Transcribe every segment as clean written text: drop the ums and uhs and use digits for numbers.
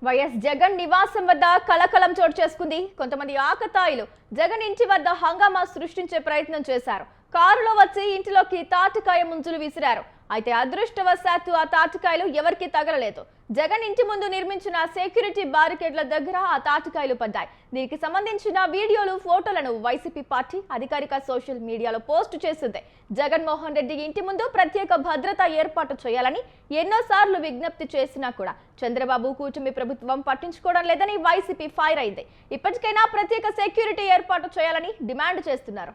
YS Jagan నివాసం వద్ద కలకలం చోటు చేసుకుంది. కొంతమంది ఆకతాయిలు జగన్ ఇంటి వద్ద హంగామా సృష్టించే ప్రయత్నం చేశారు. కారులో వచ్చి ఇంటిలోకి తాటికాయ ముంజులు విసిరారు. అయితే అదృష్టవశాత్తు ఆ తాటికాయలు ఎవరికీ తగలలేదు. జగన్ ఇంటి ముందు నిర్మించిన సెక్యూరిటీ బారికేడ్ల దగ్గర ఆ తాటికాయలు పడ్డాయి. దీనికి సంబంధించిన వీడియోలు, ఫోటోలను వైసీపీ పార్టీ అధికారిక సోషల్ మీడియాలో పోస్టు చేసింది. జగన్మోహన్ రెడ్డి ఇంటి ముందు ప్రత్యేక భద్రత ఏర్పాటు చేయాలని ఎన్నోసార్లు విజ్ఞప్తి చేసినా కూడా చంద్రబాబు కూటమి ప్రభుత్వం పట్టించుకోవడం లేదని వైసీపీ ఫైర్ అయింది. ఇప్పటికైనా ప్రత్యేక సెక్యూరిటీ ఏర్పాటు చేయాలని డిమాండ్ చేస్తున్నారు.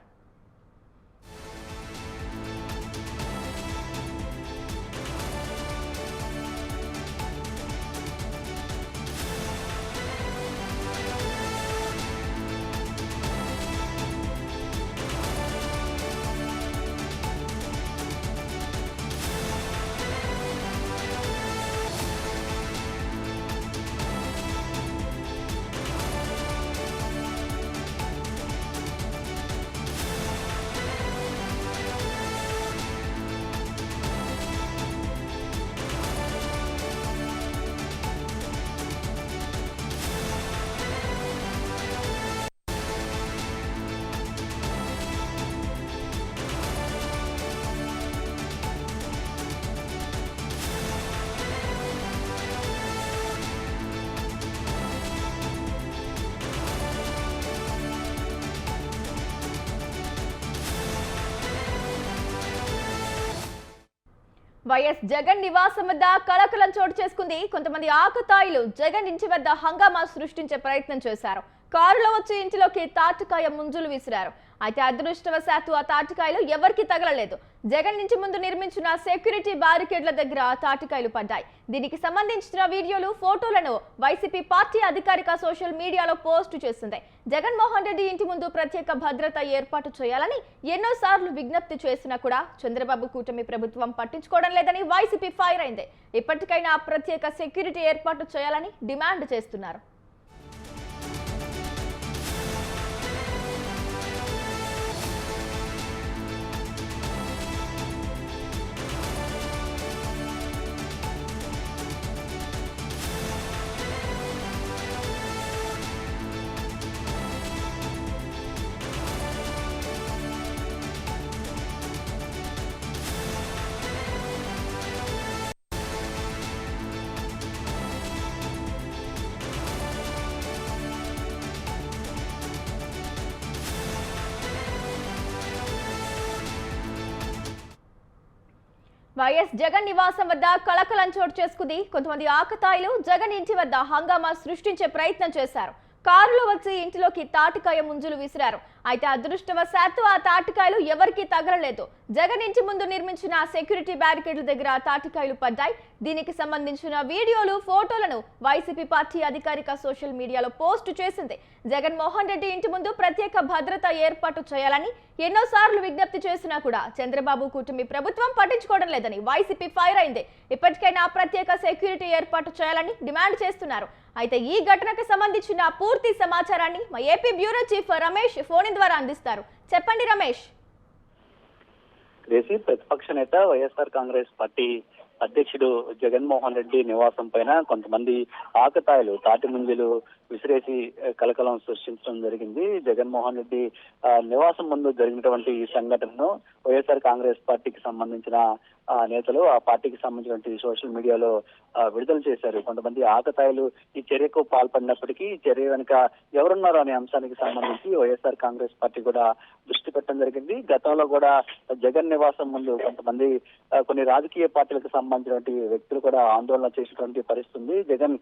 వైఎస్ జగన్ నివాసం వద్ద కలకలం చోటు చేసుకుంది. కొంతమంది ఆకతాయిలు జగన్ ఇంటి వద్ద హంగామా సృష్టించే ప్రయత్నం చేశారు. కారులో వచ్చి ఇంటిలోకి తాటికాయ ముంజులు విసిరారు. అయితే అదృష్టవశాత్తు ఆ తాటికాయలు ఎవరికీ తగలలేదు. జగన్ ఇంటి ముందు నిర్మించిన సెక్యూరిటీ బారికేడ్ల దగ్గర తాటికాయలు పడ్డాయి. దీనికి సంబంధించిన వీడియోలు, ఫోటోలను వైసీపీ పార్టీ అధికారిక సోషల్ మీడియాలో పోస్టు చేసింది. జగన్మోహన్ రెడ్డి ఇంటి ముందు ప్రత్యేక భద్రత ఏర్పాటు చేయాలని ఎన్నోసార్లు విజ్ఞప్తి చేసినా కూడా చంద్రబాబు కూటమి ప్రభుత్వం పట్టించుకోవడం లేదని వైసీపీ ఫైర్ అయింది. ఇప్పటికైనా ప్రత్యేక సెక్యూరిటీ ఏర్పాటు చేయాలని డిమాండ్ చేస్తున్నారు. వైఎస్ జగన్ నివాసం వద్ద కలకలం చోటు చేసుకుంది. కొంతమంది ఆకతాయిలు జగన్ ఇంటి వద్ద హంగామా సృష్టించే ప్రయత్నం చేశారు. కారులో వచ్చి ఇంటిలోకి తాటికాయ ముంజులు విసిరారు. అయితే అదృష్టవశాత్తు ఆ తాటికాయలు ఎవరికీ తగలలేదు. జగన్ ఇంటి ముందు నిర్మించిన సెక్యూరిటీ బ్యారికేడ్ల దగ్గర తాటికాయలు పడ్డాయి. దీనికి సంబంధించిన వీడియోలు, ఫోటోలను వైసీపీ పార్టీ అధికారిక సోషల్ మీడియాలో పోస్టు చేసింది. జగన్మోహన్ రెడ్డి ఇంటి ముందు ప్రత్యేక భద్రత ఏర్పాటు చేయాలని ఎన్నోసార్లు విజ్ఞప్తి చేసినా కూడా చంద్రబాబు కూటమి ప్రభుత్వం పట్టించుకోవడం లేదని వైసీపీ ఫైర్ అయింది. ఇప్పటికైనా ప్రత్యేక సెక్యూరిటీ ఏర్పాటు చేయాలని డిమాండ్ చేస్తున్నారు. అయితే ఈ ఘటనకు సంబంధించిన పూర్తి సమాచారాన్ని మా AP bureau chief Ramesh phone ద్వారా అందిస్తారు. చెప్పండి రమేష్. ప్రతిపక్ష నేత వైఎస్ఆర్ కాంగ్రెస్ పార్టీ అధ్యక్షుడు జగన్మోహన్ రెడ్డి నివాసం పైన కొంతమంది ఆకతాయిలు తాటి ముంజలు విసిరేసి కలకలం సృష్టించడం జరిగింది. జగన్మోహన్ రెడ్డి నివాసం ముందు జరిగినటువంటి ఈ సంఘటనను వైఎస్ఆర్ కాంగ్రెస్ పార్టీకి సంబంధించిన నేతలు ఆ పార్టీకి సంబంధించినటువంటి సోషల్ మీడియాలో విడుదల చేశారు. కొంతమంది ఆకతాయిలు ఈ చర్యకు పాల్పడినప్పటికీ ఈ చర్య వెనుక ఎవరున్నారు అనే అంశానికి సంబంధించి వైఎస్ఆర్ కాంగ్రెస్ పార్టీ కూడా దృష్టి పెట్టడం జరిగింది. గతంలో కూడా జగన్ నివాసం ముందు కొంతమంది కొన్ని రాజకీయ పార్టీలకు సంబంధించినటువంటి వ్యక్తులు కూడా ఆందోళన చేసినటువంటి పరిస్థితి ఉంది. జగన్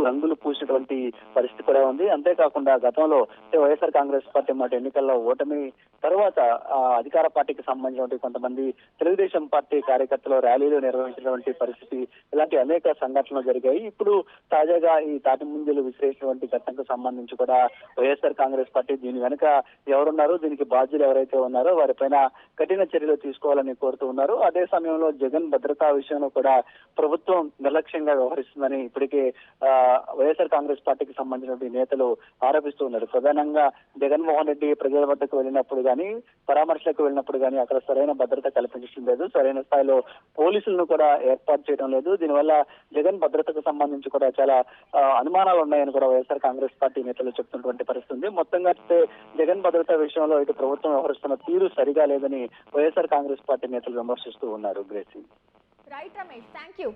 రంగులు పూసినటువంటి పరిస్థితి కూడా ఉంది. అంతేకాకుండా గతంలో వైఎస్ఆర్ కాంగ్రెస్ పార్టీ మాట ఎన్నికల్లో ఓటమి తర్వాత అధికార పార్టీకి సంబంధించినటువంటి కొంతమంది తెలుగుదేశం పార్టీ కార్యకర్తలు ర్యాలీలు నిర్వహించినటువంటి పరిస్థితి, ఇలాంటి అనేక సంఘటనలు జరిగాయి. ఇప్పుడు తాజాగా ఈ తాటి ముంజలు విసిరేసినటువంటి ఘటనకు సంబంధించి కూడా వైఎస్ఆర్ కాంగ్రెస్ పార్టీ దీని వెనుక ఎవరున్నారు, దీనికి బాధ్యులు ఎవరైతే ఉన్నారో వారిపైన కఠిన చర్యలు తీసుకోవాలని కోరుతూ ఉన్నారు. అదే సమయంలో జగన్ భద్రతా విషయంలో కూడా ప్రభుత్వం నిర్లక్ష్యంగా వ్యవహరిస్తుందని ఇప్పటికే వైఎస్ఆర్ కాంగ్రెస్ పార్టీకి పార్టీకి సంబంధించిన నేతలు ఆరోపిస్తూ ఉన్నారు. ప్రధానంగా జగన్మోహన్ రెడ్డి ప్రజల వద్దకు వెళ్ళినప్పుడు కానీ, పరామర్శలకు వెళ్ళినప్పుడు కానీ అక్కడ సరైన భద్రత కల్పించడం లేదు, సరైన స్థాయిలో పోలీసులను కూడా ఏర్పాటు చేయడం లేదు. దీనివల్ల జగన్ భద్రతకు సంబంధించి కూడా చాలా అనుమానాలు ఉన్నాయని కూడా వైఎస్ఆర్ కాంగ్రెస్ పార్టీ నేతలు చెప్తున్నటువంటి పరిస్థితి ఉంది. మొత్తంగా అయితే జగన్ భద్రత విషయంలో ఇటు ప్రభుత్వం వ్యవహరిస్తున్న తీరు సరిగా లేదని వైఎస్ఆర్ కాంగ్రెస్ పార్టీ నేతలు విమర్శిస్తూ ఉన్నారు. Gracie. Right Ramesh, thank you.